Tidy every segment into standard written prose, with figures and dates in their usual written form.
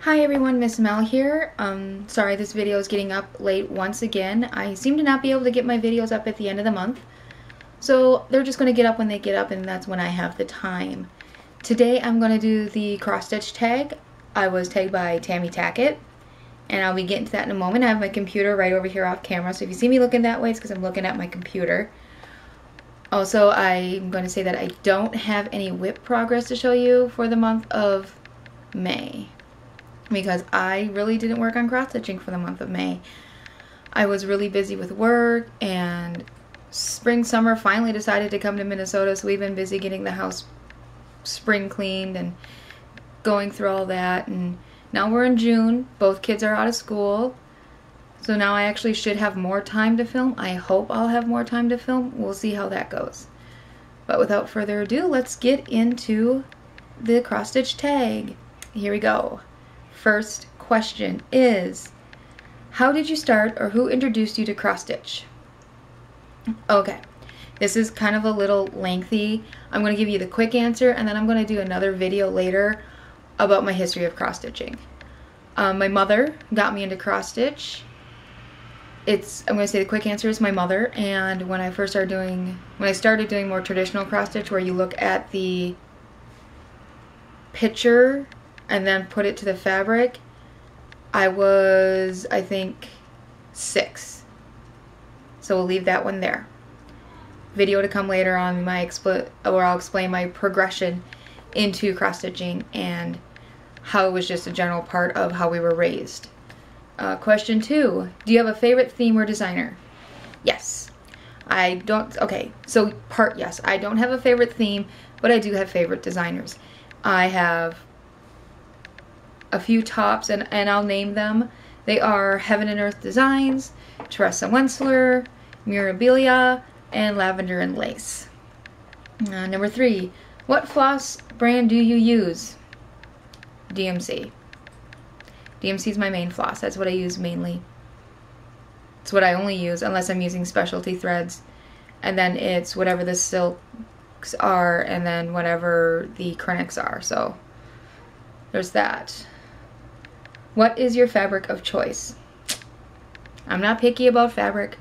Hi everyone, Miss Mel here. Sorry this video is getting up late once again. I seem to not be able to get my videos up at the end of the month. So they're just going to get up when they get up, and that's when I have the time. Today I'm going to do the cross stitch tag. I was tagged by Tammy Tackett, and I'll be getting to that in a moment. I have my computer right over here off camera, so if you see me looking that way, it's because I'm looking at my computer. Also, I'm going to say that I don't have any whip progress to show you for the month of May, because I really didn't work on cross stitching for the month of May. I was really busy with work, and spring summer finally decided to come to Minnesota, so we've been busy getting the house spring cleaned and going through all that. And now we're in June, both kids are out of school, so now I actually should have more time to film. I hope I'll have more time to film. We'll see how that goes. But without further ado, let's get into the cross stitch tag. Here we go. First question is, how did you start, or who introduced you to cross stitch? Okay, this is kind of a little lengthy. I'm going to give you the quick answer, and then I'm going to do another video later about my history of cross stitching. My mother got me into cross stitch. I'm going to say the quick answer is my mother. And when I started doing more traditional cross stitch, where you look at the picture and then put it to the fabric, I was, I think, 6. So we'll leave that one there. Video to come later on where I'll explain my progression into cross stitching and how it was just a general part of how we were raised. Question 2, do you have a favorite theme or designer? Yes. Yes, I don't have a favorite theme, but I do have favorite designers. I have a few tops, and I'll name them. They are Heaven and Earth Designs, Teresa Wensler, Mirabilia, and Lavender and Lace. Number 3, what floss brand do you use? DMC. DMC is my main floss. That's what I use mainly. It's what I only use unless I'm using specialty threads, and then it's whatever the silks are and then whatever the Krennics are. So there's that. What is your fabric of choice? I'm not picky about fabric.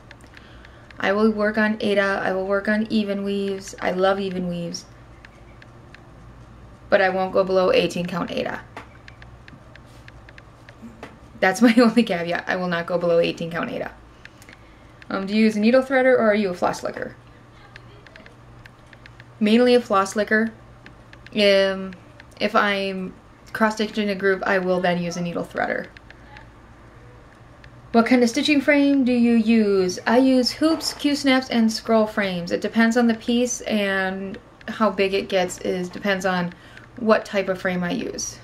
I will work on Aida. I will work on even weaves. I love even weaves. But I won't go below 18 count Aida. That's my only caveat. I will not go below 18 count Aida. Do you use a needle threader, or are you a floss licker? Mainly a floss licker. If I'm cross stitching a group, I will then use a needle threader. What kind of stitching frame do you use? I use hoops, Q-snaps, and scroll frames. It depends on the piece, and how big it gets depends on what type of frame I use.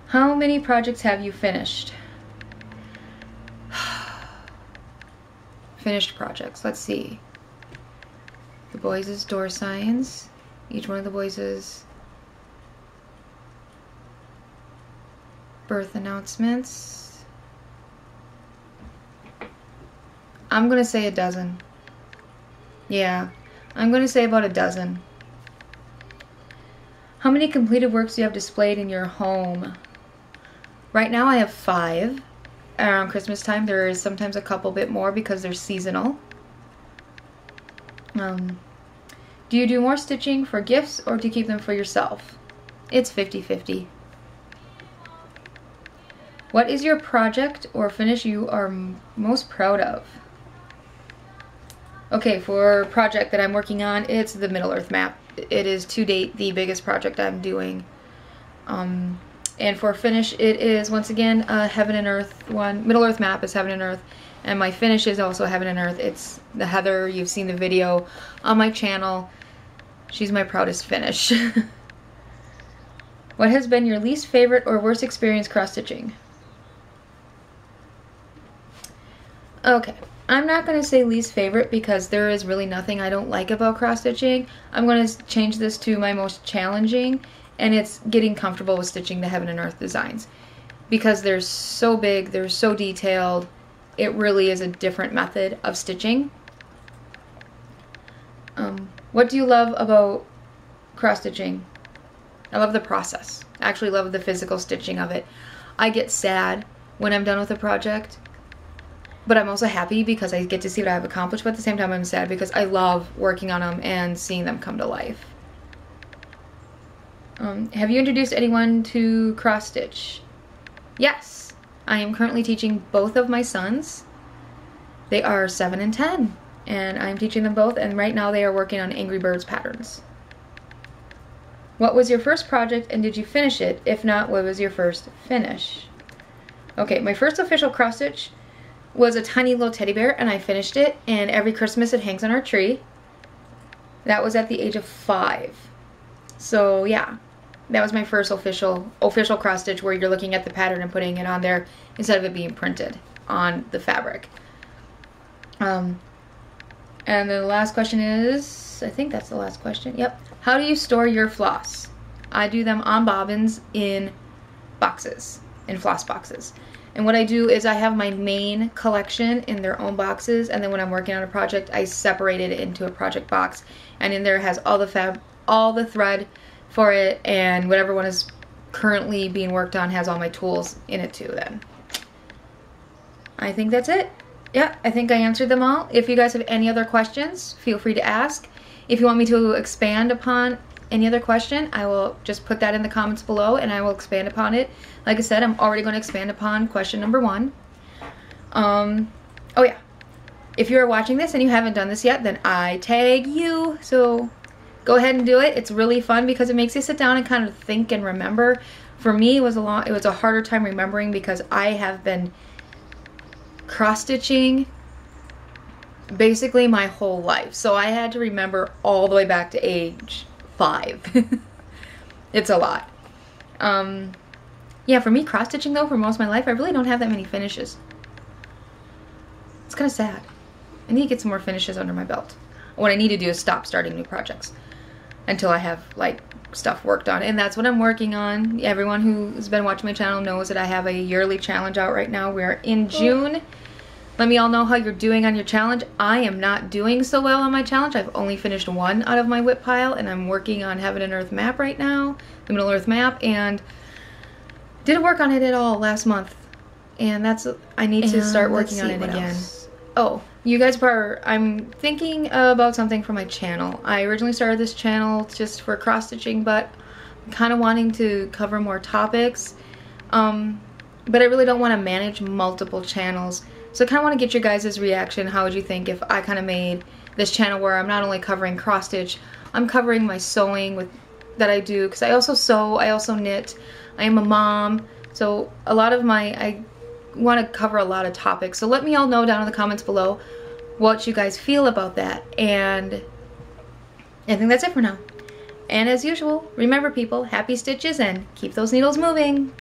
How many projects have you finished? Finished projects, let's see. The boys' door signs. Each one of the boys' birth announcements. I'm gonna say a dozen. Yeah, I'm gonna say about a dozen. How many completed works do you have displayed in your home? Right now I have 5. Around Christmas time there is sometimes a couple bit more because they're seasonal. Do you do more stitching for gifts, or do you keep them for yourself? It's 50-50. What is your project or finish you are most proud of? Okay, for a project that I'm working on, it's the Middle Earth map. It is to date the biggest project I'm doing. And for finish, it is once again a Heaven and Earth one. Middle Earth map is Heaven and Earth, and my finish is also Heaven and Earth. It's the Heather. You've seen the video on my channel. She's my proudest finish. What has been your least favorite or worst experience cross-stitching? Okay, I'm not going to say least favorite because there is really nothing I don't like about cross-stitching. I'm going to change this to my most challenging, and it's getting comfortable with stitching the Heaven and Earth designs. Because they're so big, they're so detailed, it really is a different method of stitching. What do you love about cross-stitching? I love the process. I actually love the physical stitching of it. I get sad when I'm done with a project, but I'm also happy because I get to see what I've accomplished, but at the same time I'm sad because I love working on them and seeing them come to life. Have you introduced anyone to cross stitch? Yes, I am currently teaching both of my sons. They are 7 and 10, and I'm teaching them both, and right now they are working on Angry Birds patterns. What was your first project and did you finish it? If not, what was your first finish? Okay, my first official cross stitch was a tiny little teddy bear, and I finished it, and every Christmas it hangs on our tree. That was at the age of 5. So yeah, that was my first official cross stitch where you're looking at the pattern and putting it on there instead of it being printed on the fabric. And then the last question is, I think that's the last question. Yep. How do you store your floss? I do them on bobbins in boxes, in floss boxes. And what I do is I have my main collection in their own boxes, and then when I'm working on a project, I separate it into a project box, and in there has all the thread for it, and whatever one is currently being worked on has all my tools in it too then. I think that's it. Yeah, I think I answered them all. If you guys have any other questions, feel free to ask. If you want me to expand upon any other question, I will just put that in the comments below and I will expand upon it. Like I said, I'm already going to expand upon question number 1. Oh yeah, if you're watching this and you haven't done this yet, then I tag you. So go ahead and do it. It's really fun because it makes you sit down and kind of think and remember. For me, it was a harder time remembering because I have been cross-stitching basically my whole life. So I had to remember all the way back to age 5. It's a lot. Yeah, for me, cross-stitching though, for most of my life, I really don't have that many finishes. It's kind of sad. I need to get some more finishes under my belt. What I need to do is stop starting new projects until I have like stuff worked on, and that's what I'm working on. Everyone who's been watching my channel knows that I have a yearly challenge out right now. We're in June. Let me all know how you're doing on your challenge. I am not doing so well on my challenge. I've only finished 1 out of my whip pile, and I'm working on Heaven and Earth map right now, the Middle Earth map, and didn't work on it at all last month. And I need to start working on it again. Oh, you guys I'm thinking about something for my channel. I originally started this channel just for cross stitching, but I'm kind of wanting to cover more topics. But I really don't want to manage multiple channels. So I kind of want to get your guys' reaction. How would you think if I kind of made this channel where I'm not only covering cross stitch, I'm covering my sewing that I do, because I also sew, I also knit, I am a mom, so a lot of I want to cover a lot of topics. So let me all know down in the comments below what you guys feel about that. And I think that's it for now. And as usual, remember people, happy stitches and keep those needles moving.